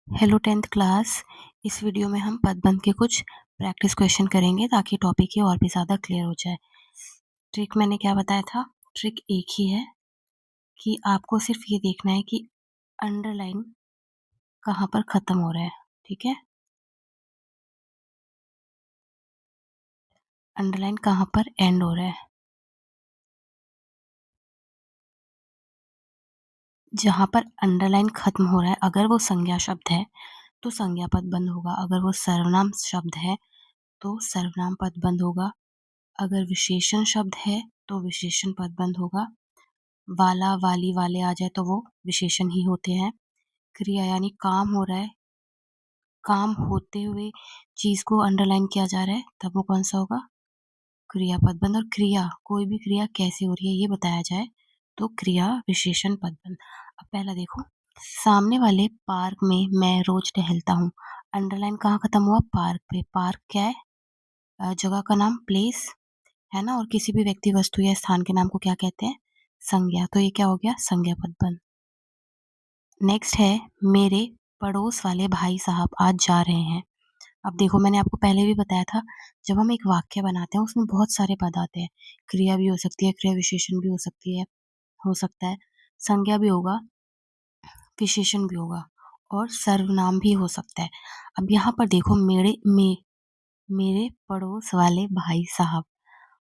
Hello 10th class. इस video में हम पदबंध के कुछ प्रैक्टिस क्वेश्चन करेंगे ताकि टॉपिक ये और भी ज़्यादा क्लियर हो जाए। ट्रिक मैंने क्या बताया था? ट्रिक एक ही है कि आपको सिर्फ ये देखना है कि अंडरलाइन कहाँ पर ख़त्म हो रहा है, ठीक है? अंडरलाइन कहाँ पर एंड हो रहा है। जहाँ पर अंडरलाइन ख़त्म हो रहा है, अगर वो संज्ञा शब्द है तो संज्ञा पदबंध होगा। अगर वो सर्वनाम शब्द है तो सर्वनाम पदबंध होगा। अगर विशेषण शब्द है तो विशेषण पदबंध होगा। वाला, वाली, वाले आ जाए तो वो विशेषण ही होते हैं। क्रिया यानी काम हो रहा है, काम होते हुए चीज़ को अंडरलाइन किया जा रहा है, तब वो कौन-सा होगा? क्रिया पदबंध। और क्रिया, कोई भी क्रिया कैसे हो रही है ये बताया जाए तो क्रिया विशेषण पदबंध। अब पहला देखो, सामने वाले पार्क में मैं रोज़ टहलता हूँ। अंडरलाइन कहाँ खत्म हुआ? पार्क पे। पार्क क्या है? जगह का नाम, प्लेस, है ना? और किसी भी व्यक्ति, वस्तु या स्थान के नाम को क्या कहते हैं? संज्ञा। तो ये क्या हो गया? संज्ञा पदबंध। नेक्स्ट है, मेरे पड़ोस वाले भाई साहब आज जा रहे हैं। अब देखो, मैंने आपको पहले भी बताया था, जब हम एक वाक्य बनाते हैं उसमें बहुत सारे पद आते हैं। क्रिया भी हो सकती है, क्रिया विशेषण भी हो सकती है, हो सकता है संज्ञा भी होगा, विशेषण भी होगा और सर्वनाम भी हो सकता है। अब यहाँ पर देखो, मेरे पड़ोस वाले भाई साहब।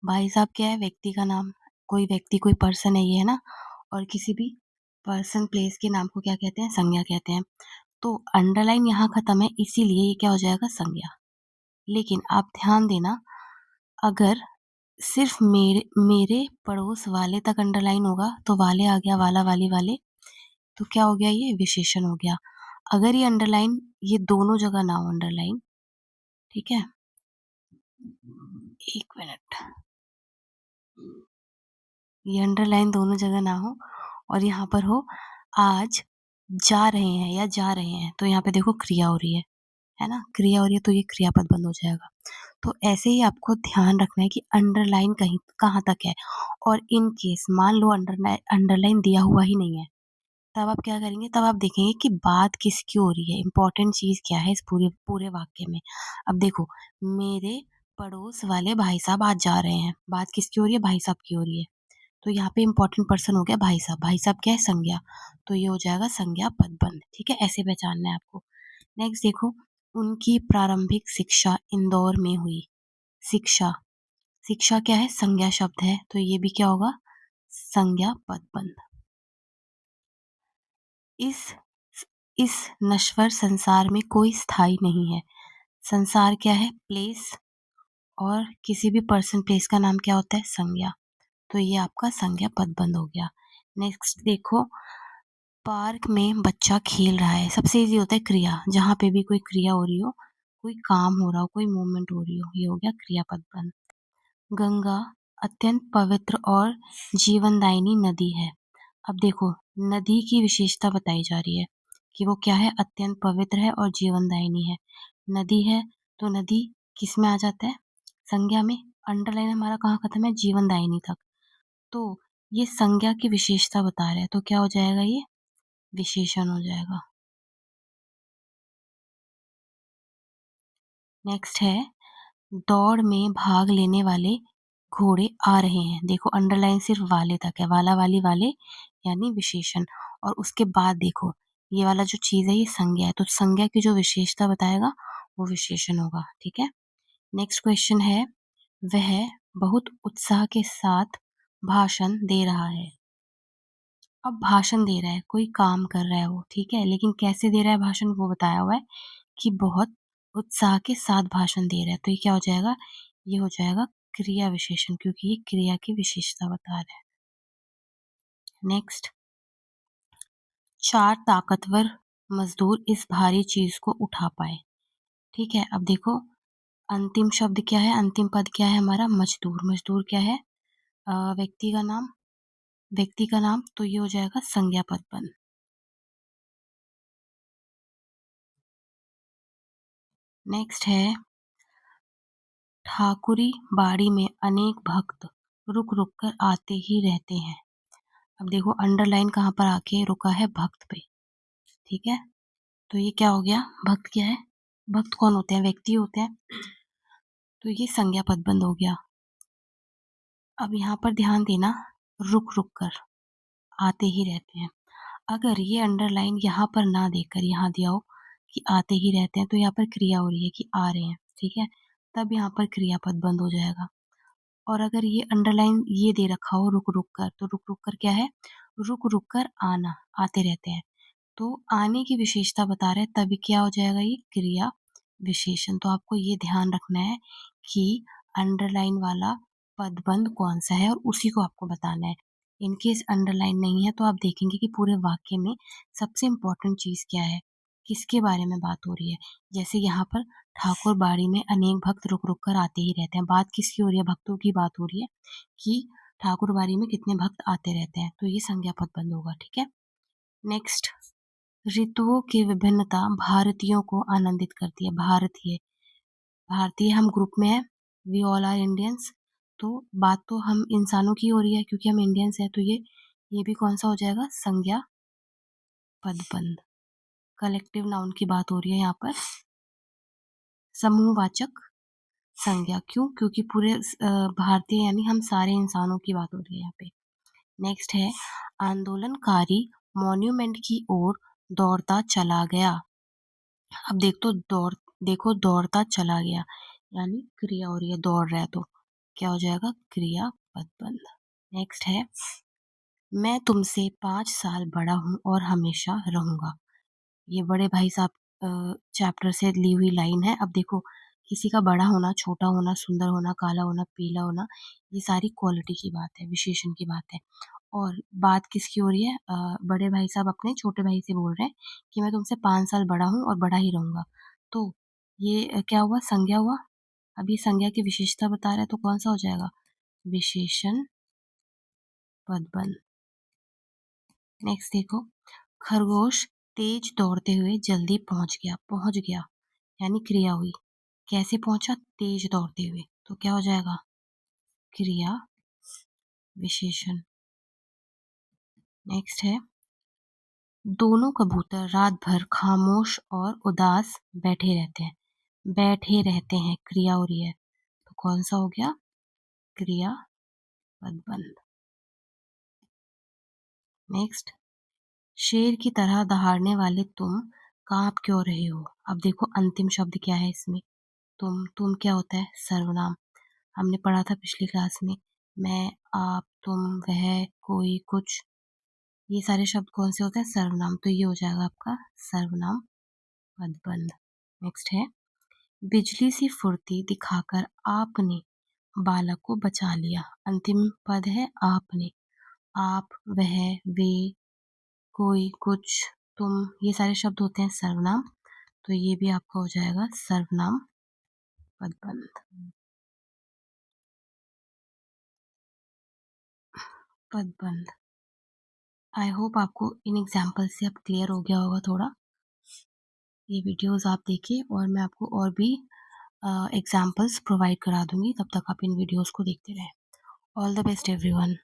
भाई साहब क्या है? व्यक्ति का नाम। कोई व्यक्ति, कोई पर्सन है ये, है ना? और किसी भी पर्सन, प्लेस के नाम को क्या कहते हैं? संज्ञा कहते हैं। तो अंडरलाइन यहाँ खत्म है, इसीलिए ये क्या हो जाएगा? संज्ञा। लेकिन आप ध्यान देना, अगर सिर्फ मेरे पड़ोस वाले तक अंडरलाइन होगा तो वाले आ गया, वाला, वाली, वाले, तो क्या हो गया? ये विशेषण हो गया। अगर ये अंडरलाइन, ये दोनों जगह ना हो अंडरलाइन, ठीक है? एक मिनट, ये अंडरलाइन दोनों जगह ना हो और यहाँ पर हो आज जा रहे हैं या जा रहे हैं, तो यहाँ पे देखो क्रिया हो रही है ना? क्रिया हो रही है तो ये क्रियापद बंद हो जाएगा। तो ऐसे ही आपको ध्यान रखना है कि अंडरलाइन कहीं कहाँ तक है। और इन केस मान लो अंडरलाइन दिया हुआ ही नहीं है, तब आप क्या करेंगे? तब आप देखेंगे कि बात किसकी हो रही है, इंपॉर्टेंट चीज़ क्या है इस पूरे पूरे वाक्य में। अब देखो, मेरे पड़ोस वाले भाई साहब आज जा रहे हैं, बात किसकी हो रही है? भाई साहब की हो रही है। तो यहाँ पे इंपॉर्टेंट पर्सन हो गया भाई साहब। भाई साहब क्या है? संज्ञा। तो ये हो जाएगा संज्ञा पदबंध, ठीक है? ऐसे पहचानना है आपको। नेक्स्ट देखो, उनकी प्रारंभिक शिक्षा इंदौर में हुई। शिक्षा, शिक्षा क्या है? संज्ञा शब्द है, तो ये भी क्या होगा? संज्ञा पदबंध। इस इस नश्वर संसार में कोई स्थायी नहीं है। संसार क्या है? प्लेस। और किसी भी पर्सन, प्लेस का नाम क्या होता है? संज्ञा। तो ये आपका संज्ञा पदबंध हो गया। नेक्स्ट देखो, पार्क में बच्चा खेल रहा है। सबसे ईज़ी होता है क्रिया, जहाँ पे भी कोई क्रिया हो रही हो, कोई काम हो रहा हो, कोई मूवमेंट हो रही हो, ये हो गया क्रियापद बंध। गंगा अत्यंत पवित्र और जीवनदायिनी नदी है। अब देखो, नदी की विशेषता बताई जा रही है कि वो क्या है? अत्यंत पवित्र है और जीवनदायिनी है। नदी है तो नदी किस में आ जाता है? संज्ञा में। अंडरलाइन हमारा कहाँ खत्म है? जीवनदायिनी तक। तो ये संज्ञा की विशेषता बता रहा है, तो क्या हो जाएगा? ये विशेषण हो जाएगा। नेक्स्ट है, दौड़ में भाग लेने वाले घोड़े आ रहे हैं। देखो, अंडरलाइन सिर्फ वाले तक है, वाला, वाली, वाले यानी विशेषण। और उसके बाद देखो, ये वाला जो चीज़ है ये संज्ञा है, तो संज्ञा की जो विशेषता बताएगा वो विशेषण होगा, ठीक है? नेक्स्ट क्वेश्चन है, वह बहुत उत्साह के साथ भाषण दे रहा है। अब भाषण दे रहा है, कोई काम कर रहा है वो, ठीक है? लेकिन कैसे दे रहा है भाषण वो बताया हुआ है कि बहुत उत्साह के साथ भाषण दे रहा है। तो ये क्या हो जाएगा? ये हो जाएगा क्रिया विशेषण, क्योंकि ये क्रिया की विशेषता बता रहा है। नेक्स्ट, 4 ताकतवर मजदूर इस भारी चीज को उठा पाए। ठीक है, अब देखो, अंतिम शब्द क्या है? अंतिम पद क्या है हमारा? मजदूर। मजदूर क्या है? व्यक्ति का नाम। व्यक्ति का नाम, तो ये हो जाएगा संज्ञा पद बन। नेक्स्ट है, ठाकुरी बाड़ी में अनेक भक्त रुक रुक कर आते ही रहते हैं। अब देखो, अंडरलाइन कहाँ पर आके रुका है? भक्त पे, ठीक है? तो ये क्या हो गया, भक्त क्या है, भक्त कौन होते हैं, व्यक्ति होते हैं, तो ये संज्ञा पदबंध हो गया। अब यहाँ पर ध्यान देना, रुक रुक कर आते ही रहते हैं। अगर ये अंडरलाइन यहाँ पर ना देकर यहाँ दिया हो कि आते ही रहते हैं, तो यहाँ पर क्रिया हो रही है कि आ रहे हैं, ठीक है, तब यहाँ पर क्रियापद बंद हो जाएगा। और अगर ये अंडरलाइन ये दे रखा हो रुक रुक कर, तो रुक रुक कर क्या है, रुक रुक कर आना, आते रहते हैं, तो आने की विशेषता बता रहे हैं, तभी क्या हो जाएगा, ये क्रिया विशेषण। तो आपको ये ध्यान रखना है कि अंडरलाइन वाला पदबंध कौन सा है और उसी को आपको बताना है। इन केस अंडरलाइन नहीं है तो आप देखेंगे कि पूरे वाक्य में सबसे इम्पोर्टेंट चीज़ क्या है, किसके बारे में बात हो रही है। जैसे यहाँ पर ठाकुर बाड़ी में अनेक भक्त रुक रुक कर आते ही रहते हैं, बात किसकी हो रही है, भक्तों की बात हो रही है कि ठाकुर बाड़ी में कितने भक्त आते रहते हैं, तो ये संज्ञा पदबंध होगा, ठीक है। नेक्स्ट, ऋतुओं की विभिन्नता भारतीयों को आनंदित करती है। भारतीय, भारतीय हम ग्रुप में है, वी ऑल आर इंडियंस, तो बात तो हम इंसानों की हो रही है क्योंकि हम इंडियंस हैं, तो ये भी कौन सा हो जाएगा, संज्ञा पदबंध। कलेक्टिव नाउन की बात हो रही है यहाँ पर, समूहवाचक संज्ञा, क्यों, क्योंकि पूरे भारतीय यानी हम सारे इंसानों की बात हो रही है यहाँ पे। नेक्स्ट है, आंदोलनकारी मॉन्यूमेंट की ओर दौड़ता चला गया। अब देखो दौड़ता चला गया, यानी क्रिया हो रही है, दौड़ रहा है, तो क्या हो जाएगा, क्रिया पदबंध। नेक्स्ट है, मैं तुमसे 5 साल बड़ा हूँ और हमेशा रहूंगा। ये बड़े भाई साहब चैप्टर से ली हुई लाइन है। अब देखो, किसी का बड़ा होना, छोटा होना, सुंदर होना, काला होना, पीला होना, ये सारी क्वालिटी की बात है, विशेषण की बात है। और बात किसकी हो रही है, बड़े भाई साहब अपने छोटे भाई से बोल रहे हैं कि मैं तुमसे 5 साल बड़ा हूँ और बड़ा ही रहूंगा। तो ये क्या हुआ, संज्ञा हुआ। अब ये संज्ञा की विशेषता बता रहा है, तो कौन सा हो जाएगा, विशेषण पदबंध। नेक्स्ट देखो, खरगोश तेज दौड़ते हुए जल्दी पहुंच गया। पहुंच गया यानी क्रिया हुई, कैसे पहुंचा, तेज दौड़ते हुए, तो क्या हो जाएगा, क्रिया विशेषण। नेक्स्ट है, दोनों कबूतर रात भर खामोश और उदास बैठे रहते हैं। बैठे रहते हैं, क्रिया हो रही है, तो कौन सा हो गया, क्रिया पदबंध। नेक्स्ट, शेर की तरह दहाड़ने वाले तुम कांप क्यों रहे हो। अब देखो अंतिम शब्द क्या है इसमें, तुम क्या होता है, सर्वनाम। हमने पढ़ा था पिछली क्लास में, मैं, आप, तुम, वह, कोई, कुछ, ये सारे शब्द कौन से होते हैं, सर्वनाम, तो ये हो जाएगा आपका सर्वनाम पदबंध। नेक्स्ट है, बिजली सी फुर्ती दिखाकर आपने बालक को बचा लिया। अंतिम पद है आपने, आप, वह, वे, कोई, कुछ, तुम, ये सारे शब्द होते हैं सर्वनाम, तो ये भी आपका हो जाएगा सर्वनाम पदबंध। पदबंध। आई होप आपको इन एग्जाम्पल से अब क्लियर हो गया होगा थोड़ा। ये वीडियोस आप देखिए और मैं आपको और भी एग्जाम्पल्स प्रोवाइड करा दूंगी, तब तक आप इन वीडियोस को देखते रहें। All the best everyone.